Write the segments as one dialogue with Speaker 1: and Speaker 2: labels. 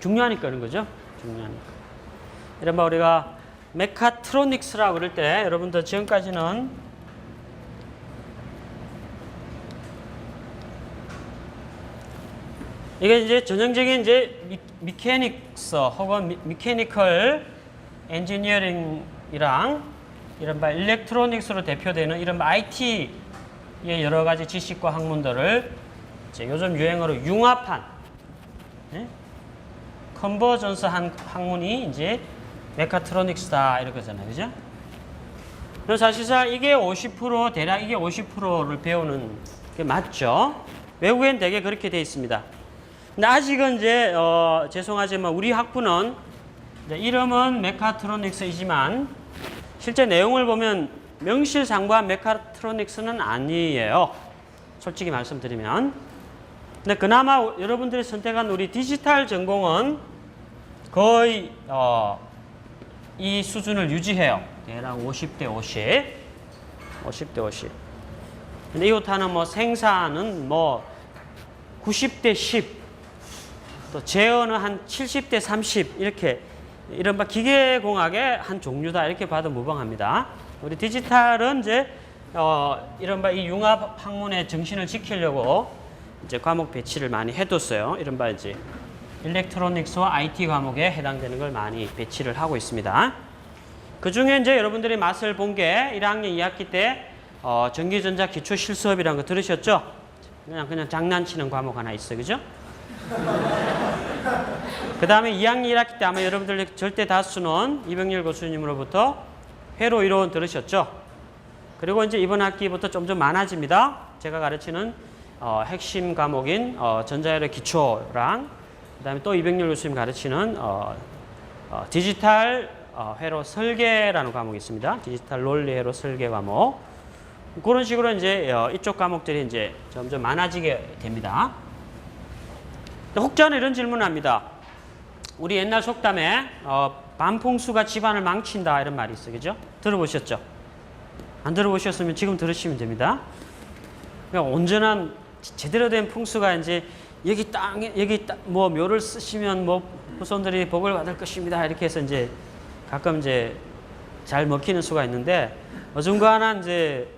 Speaker 1: 중요하니까 그런 거죠. 중요하니까. 이른바 우리가 메카트로닉스라고 그럴 때 여러분들 지금까지는 이게 이제 전형적인 이제 미케닉스 혹은 미케니컬 엔지니어링이랑 이른바 일렉트로닉스로 대표되는 이른바 IT의 여러 가지 지식과 학문들을 이제 요즘 유행어로 융합한 컨버전스 한 학문이 이제 메카트로닉스다 이렇게 하잖아요. 그죠? 그래서 사실상 이게 50% 대략 이게 50%를 배우는 게 맞죠? 외국엔 되게 그렇게 돼 있습니다. 근데 아직은 이제 죄송하지만 우리 학부는 이름은 메카트로닉스이지만 실제 내용을 보면 명실상부한 메카트로닉스는 아니에요. 솔직히 말씀드리면. 근데 그나마 여러분들이 선택한 우리 디지털 전공은 거의 이 수준을 유지해요. 대략 50대 50. 50대 50. 근데 이웃하는 뭐 생산은 뭐 90대 10. 또 제어는 한 70대 30 이렇게 이른바 기계공학의 한 종류다 이렇게 봐도 무방합니다. 우리 디지털은 이제 이른바 이 융합 학문의 정신을 지키려고 이제 과목 배치를 많이 해뒀어요. 이른바 이제 일렉트로닉스와 IT 과목에 해당되는 걸 많이 배치를 하고 있습니다. 그 중에 이제 여러분들이 맛을 본 게 1학년 2학기 때 전기전자 기초 실수업이라는 거 들으셨죠? 그냥 장난치는 과목 하나 있어, 그죠? 그 다음에 2학년 1학기 때 아마 여러분들 절대 다수는 이병렬 교수님으로부터 회로 이론 들으셨죠? 그리고 이제 이번 학기부터 점점 많아집니다. 제가 가르치는 핵심 과목인 전자열의 기초랑 그 다음에 또 이병렬 교수님 가르치는 디지털 회로 설계라는 과목이 있습니다. 디지털 논리 회로 설계 과목. 그런 식으로 이제 이쪽 과목들이 이제 점점 많아지게 됩니다. 혹자는 이런 질문을 합니다. 우리 옛날 속담에 반풍수가 집안을 망친다 이런 말이 있어, 그죠? 들어보셨죠? 안 들어보셨으면 지금 들으시면 됩니다. 그러니까 온전한 제대로 된 풍수가 이제 여기 뭐 묘를 쓰시면 뭐 후손들이 복을 받을 것입니다 이렇게 해서 이제 가끔 이제 잘 먹히는 수가 있는데 어중간한 이제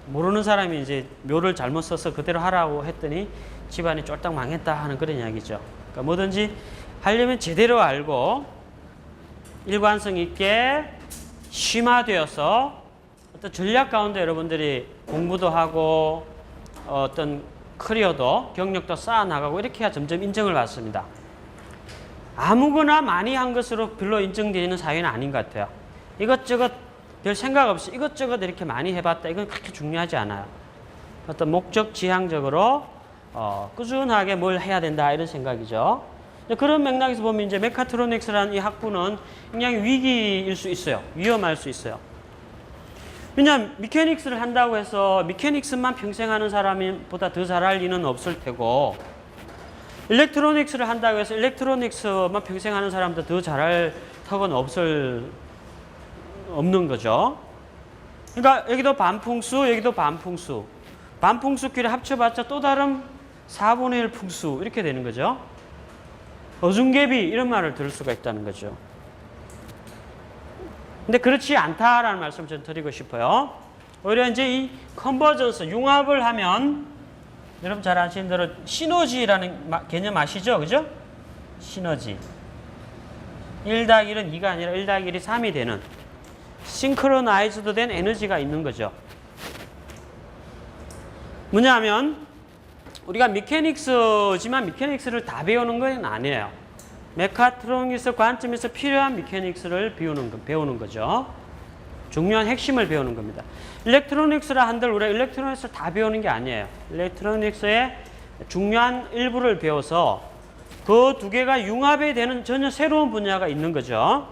Speaker 1: 모르는 사람이 이제 묘를 잘못 써서 그대로 하라고 했더니 집안이 쫄딱 망했다 하는 그런 이야기죠. 그러니까 뭐든지 하려면 제대로 알고 일관성 있게 심화되어서 어떤 전략 가운데 여러분들이 공부도 하고 어떤 커리어도 경력도 쌓아나가고 이렇게 해야 점점 인정을 받습니다. 아무거나 많이 한 것으로 별로 인정되는 사회는 아닌 것 같아요. 이것저것 별 생각 없이 이것저것 이렇게 많이 해봤다. 이건 그렇게 중요하지 않아요. 어떤 목적 지향적으로 꾸준하게 뭘 해야 된다 이런 생각이죠. 그런 맥락에서 보면 이제 메카트로닉스라는 이 학부는 굉장히 위기일 수 있어요. 위험할 수 있어요. 왜냐하면 미케닉스를 한다고 해서 미케닉스만 평생 하는 사람보다 더 잘할 리는 없을 테고 일렉트로닉스를 한다고 해서 일렉트로닉스만 평생 하는 사람보다 더 잘할 턱은 없는 거죠. 그러니까 여기도 반풍수, 여기도 반풍수. 반풍수끼리 합쳐봤자 또 다른 4분의 1 풍수 이렇게 되는 거죠. 어중개비 이런 말을 들을 수가 있다는 거죠. 근데 그렇지 않다라는 말씀을 좀 드리고 싶어요. 오히려 이제 이 컨버전스, 융합을 하면 여러분 잘 아시는 대로 시너지라는 개념 아시죠? 그죠? 시너지. 1-1은 2가 아니라 1-1이 3이 되는 싱크로나이즈드 된 에너지가 있는 거죠. 뭐냐면 우리가 미케닉스지만 미케닉스를 다 배우는 건 아니에요. 메카트로닉스 관점에서 필요한 미케닉스를 배우는 거죠. 중요한 핵심을 배우는 겁니다. 일렉트로닉스라 한들 우리가 일렉트로닉스를 다 배우는 게 아니에요. 일렉트로닉스의 중요한 일부를 배워서 그 두 개가 융합이 되는 전혀 새로운 분야가 있는 거죠.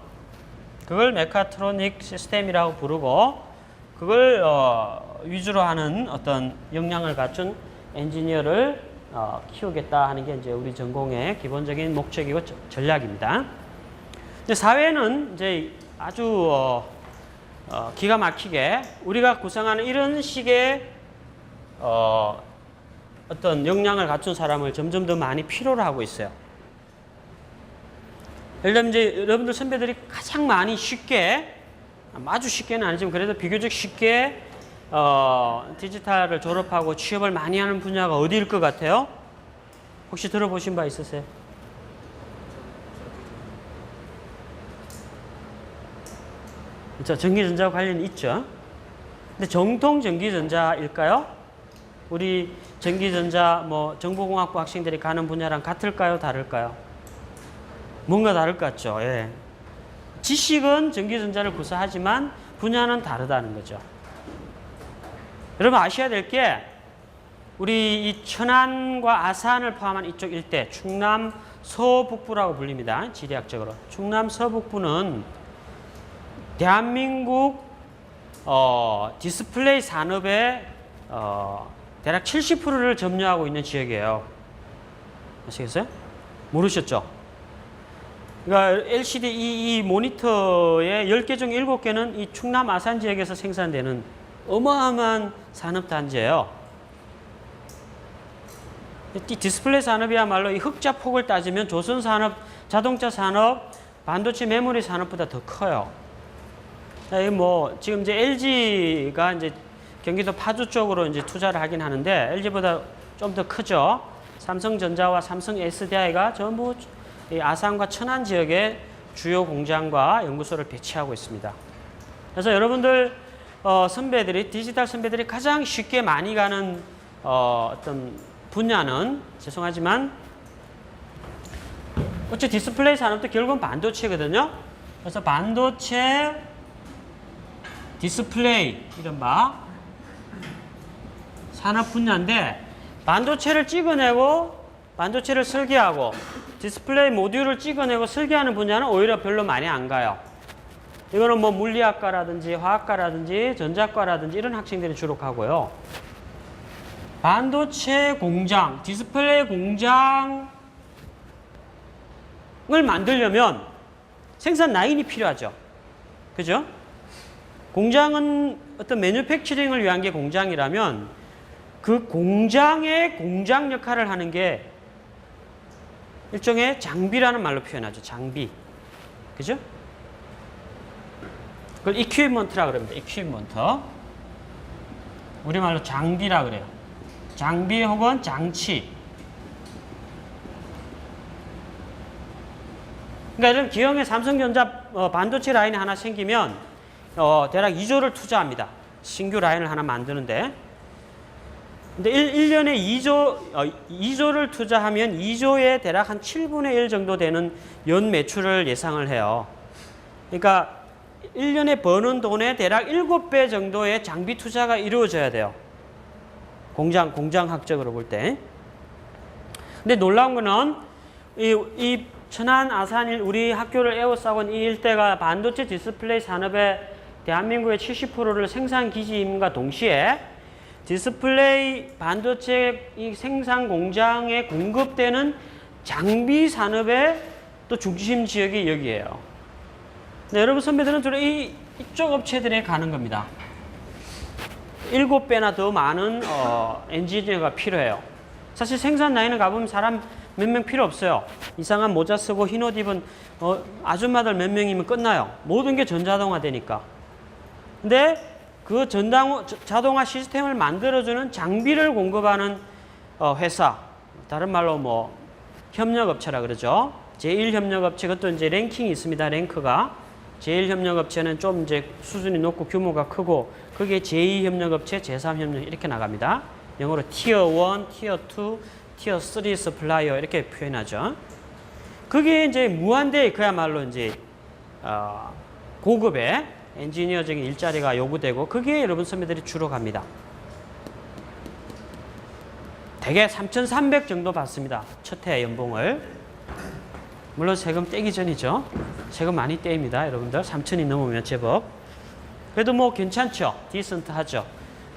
Speaker 1: 그걸 메카트로닉 시스템이라고 부르고 그걸 위주로 하는 어떤 역량을 갖춘 엔지니어를 키우겠다 하는 게 이제 우리 전공의 기본적인 목적이고 전략입니다. 근데 사회는 이제 아주 기가 막히게 우리가 구성하는 이런 식의 어떤 역량을 갖춘 사람을 점점 더 많이 필요로 하고 있어요. 예를 들면 이제 여러분들 선배들이 가장 많이 쉽게, 아주 쉽게는 아니지만 그래도 비교적 쉽게 디지털을 졸업하고 취업을 많이 하는 분야가 어디일 것 같아요? 혹시 들어보신 바 있으세요? 그렇죠. 전기전자와 관련이 있죠. 근데 정통 전기전자일까요? 우리 전기전자 뭐 정보공학부 학생들이 가는 분야랑 같을까요? 다를까요? 뭔가 다를 것 같죠. 예. 지식은 전기전자를 구사하지만 분야는 다르다는 거죠. 여러분 아셔야 될 게 우리 이 천안과 아산을 포함한 이쪽 일대 충남 서북부라고 불립니다. 지리학적으로. 충남 서북부는 대한민국 디스플레이 산업의 대략 70%를 점유하고 있는 지역이에요. 아시겠어요? 모르셨죠? 그러니까 LCD 이 모니터의 10개 중 7개는 이 충남 아산 지역에서 생산되는 어마어마한 산업단지예요. 이 디스플레이 산업이야말로 이 흑자 폭을 따지면 조선산업, 자동차 산업, 반도체 메모리 산업보다 더 커요. 뭐 지금 이제 LG가 이제 경기도 파주 쪽으로 이제 투자를 하긴 하는데 LG보다 좀 더 크죠. 삼성전자와 삼성 SDI가 전부 이 아산과 천안 지역에 주요 공장과 연구소를 배치하고 있습니다. 그래서 여러분들 선배들이 디지털 선배들이 가장 쉽게 많이 가는 어떤 분야는 죄송하지만 어째 디스플레이 산업도 결국은 반도체거든요. 그래서 반도체 디스플레이 이른바 산업 분야인데 반도체를 찍어내고 반도체를 설계하고 디스플레이 모듈을 찍어내고 설계하는 분야는 오히려 별로 많이 안 가요. 이거는 뭐 물리학과라든지 화학과라든지 전자과라든지 이런 학생들이 주로 가고요. 반도체 공장, 디스플레이 공장을 만들려면 생산 라인이 필요하죠. 그죠? 공장은 어떤 매뉴팩처링을 위한 게 공장이라면 그 공장의 공장 역할을 하는 게 일종의 장비라는 말로 표현하죠. 장비. 그죠? 그걸 이퀴먼트라 그럽니다. 이퀴먼트. 우리말로 장비라 그래요. 장비 혹은 장치. 그러니까 이런 기형의 삼성전자 반도체 라인이 하나 생기면 대략 2조를 투자합니다. 신규 라인을 하나 만드는데. 근데 1년에 2조를 투자하면 2조에 대략 한 7분의 1 정도 되는 연 매출을 예상을 해요. 그러니까 1년에 버는 돈의 대략 7배 정도의 장비 투자가 이루어져야 돼요. 공장학적으로 볼 때. 근데 놀라운 거는 이 천안, 아산 우리 학교를 에워싸고 이 일대가 반도체 디스플레이 산업의 대한민국의 70%를 생산 기지임과 동시에 디스플레이 반도체 이 생산 공장에 공급되는 장비 산업의 또 중심 지역이 여기예요. 네, 여러분 선배들은 주로 이쪽 업체들에 가는 겁니다. 7배나 더 많은 엔지니어가 필요해요. 사실 생산 라인을 가보면 사람 몇 명 필요 없어요. 이상한 모자 쓰고 흰 옷 입은 아줌마들 몇 명이면 끝나요. 모든 게 전자동화 되니까. 근데 그 자동화 시스템을 만들어주는 장비를 공급하는 회사, 다른 말로 뭐 협력업체라 그러죠. 제1협력업체, 그것도 이제 랭킹이 있습니다. 랭크가. 제1협력업체는 좀 이제 수준이 높고 규모가 크고, 그게 제2협력업체, 제3협력 이렇게 나갑니다. 영어로 티어 1, 티어 2, 티어 3 서플라이어 이렇게 표현하죠. 그게 이제 무한대의 그야말로 이제 고급의 엔지니어적인 일자리가 요구되고, 그게 여러분 선배들이 주로 갑니다. 대개 3,300 정도 받습니다. 첫 해 연봉을. 물론 세금 떼기 전이죠. 세금 많이 떼입니다. 여러분들 3,000이 넘으면 제법. 그래도 뭐 괜찮죠. 디센트하죠.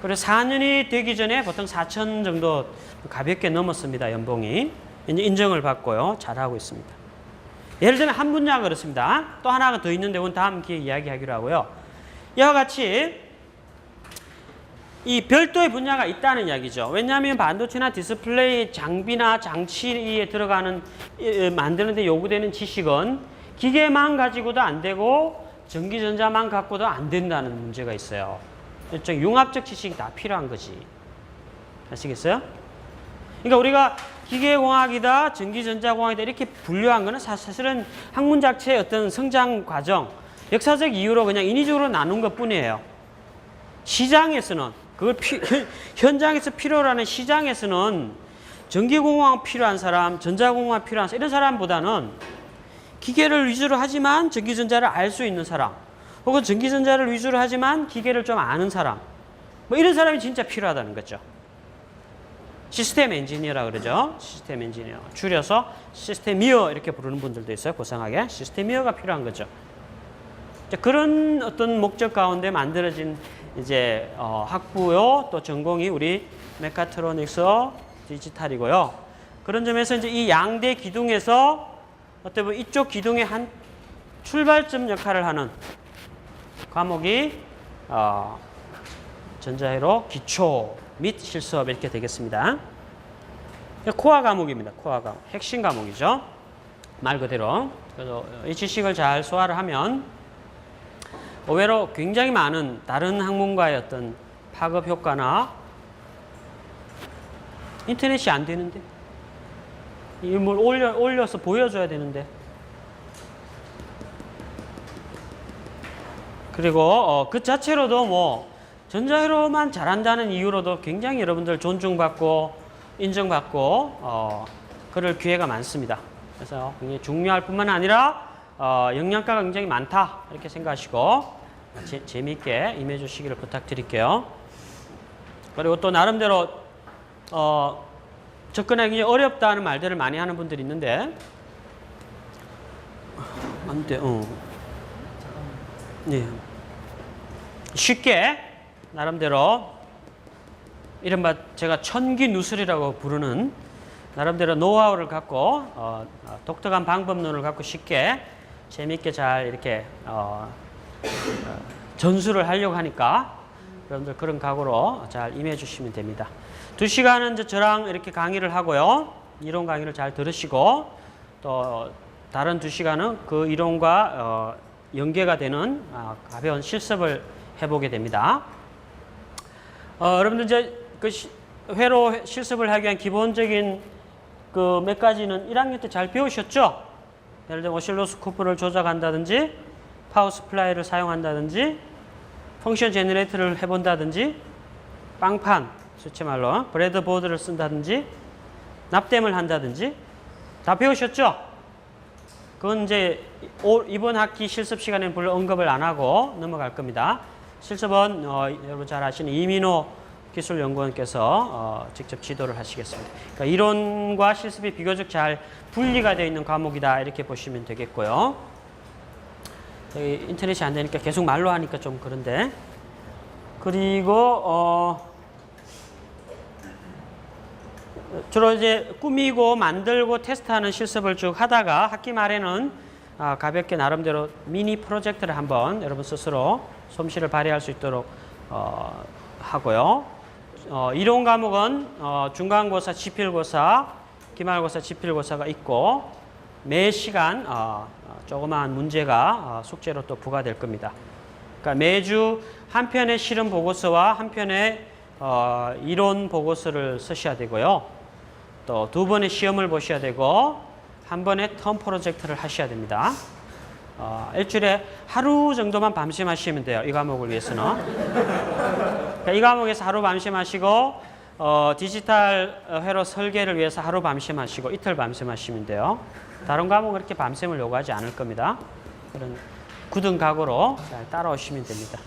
Speaker 1: 그리고 4년이 되기 전에 보통 4,000 정도 가볍게 넘었습니다. 연봉이. 이제 인정을 받고요. 잘하고 있습니다. 예를 들면 한 분야가 그렇습니다. 또 하나가 더 있는데 그건 다음 기회에 이야기하기로 하고요. 이와 같이 이 별도의 분야가 있다는 이야기죠. 왜냐하면 반도체나 디스플레이 장비나 장치에 들어가는 만드는 데 요구되는 지식은 기계만 가지고도 안 되고 전기전자만 갖고도 안 된다는 문제가 있어요. 일종 융합적 지식이 다 필요한 거지. 아시겠어요? 그러니까 우리가 기계공학이다, 전기전자공학이다 이렇게 분류한 거는 사실은 학문 자체의 어떤 성장 과정, 역사적 이유로 그냥 인위적으로 나눈 것 뿐이에요. 시장에서는, 그걸 현장에서 필요로 하는 시장에서는 전기공학 필요한 사람, 전자공학 필요한 사람, 이런 사람보다는 기계를 위주로 하지만 전기전자를 알 수 있는 사람, 혹은 전기전자를 위주로 하지만 기계를 좀 아는 사람, 뭐 이런 사람이 진짜 필요하다는 거죠. 시스템 엔지니어라 그러죠. 시스템 엔지니어. 줄여서 시스템이어 이렇게 부르는 분들도 있어요. 고상하게. 시스템이어가 필요한 거죠. 그런 어떤 목적 가운데 만들어진 이제 학부요 또 전공이 우리 메카트로닉스 디지털이고요. 그런 점에서 이제 이 양대 기둥에서 어떻게 보면 이쪽 기둥의 한 출발점 역할을 하는 과목이 전자회로 기초 및 실습 이렇게 되겠습니다. 코어 과목입니다. 코어 과목. 핵심 과목이죠. 말 그대로. 그래서 이 지식을 잘 소화를 하면 의외로 굉장히 많은 다른 학문과의 어떤 파급 효과나 인터넷이 안 되는데 이걸 올려서 보여줘야 되는데 그리고 그 자체로도 뭐 전자회로만 잘한다는 이유로도 굉장히 여러분들 존중받고 인정받고 그럴 기회가 많습니다. 그래서 굉장히 중요할 뿐만 아니라 영양가가 굉장히 많다 이렇게 생각하시고 재미있게 임해 주시기를 부탁드릴게요. 그리고 또 나름대로 접근하기 굉장히 어렵다는 말들을 많이 하는 분들이 있는데 안 돼. 네. 쉽게 나름대로 이른바 제가 천기누설이라고 부르는 나름대로 노하우를 갖고 독특한 방법론을 갖고 쉽게 재미있게 잘 이렇게 전수를 하려고 하니까 여러분들 그런 각오로 잘 임해 주시면 됩니다. 2시간은 이제 저랑 이렇게 강의를 하고요. 이론 강의를 잘 들으시고 또 다른 2시간은 그 이론과 연계가 되는 가벼운 실습을 해보게 됩니다. 여러분들 이제 그 회로 실습을 하기 위한 기본적인 그 몇 가지는 1학년 때 잘 배우셨죠? 예를 들면 오실로스코프를 조작한다든지 파워 스플라이를 사용한다든지 펑션 제너레이터를 해본다든지 빵판, 수치 말로 브레드보드를 쓴다든지 납땜을 한다든지 다 배우셨죠? 그건 이제 이번 학기 실습 시간에는 별로 언급을 안 하고 넘어갈 겁니다. 실습은 여러분 잘 아시는 이민호 기술연구원께서 직접 지도를 하시겠습니다. 그러니까 이론과 실습이 비교적 잘 분리가 되어 있는 과목이다 이렇게 보시면 되겠고요. 여기 인터넷이 안 되니까 계속 말로 하니까 좀 그런데 그리고 주로 이제 꾸미고 만들고 테스트하는 실습을 쭉 하다가 학기 말에는 가볍게 나름대로 미니 프로젝트를 한번 여러분 스스로 솜씨를 발휘할 수 있도록 하고요. 이론 과목은 중간고사, 지필고사, 기말고사, 지필고사가 있고 매 시간 조그마한 문제가 숙제로 또 부과될 겁니다. 그러니까 매주 한 편의 실험 보고서와 한 편의 이론 보고서를 쓰셔야 되고요. 또 2번의 시험을 보셔야 되고 한 번의 텀 프로젝트를 하셔야 됩니다. 일주일에 하루 정도만 밤샘하시면 돼요. 이 과목을 위해서는. 그러니까 이 과목에서 하루 밤샘하시고 디지털 회로 설계를 위해서 하루 밤샘하시고 이틀 밤샘하시면 돼요. 다른 과목은 이렇게 밤샘을 요구하지 않을 겁니다. 그런 굳은 각오로 잘 따라오시면 됩니다.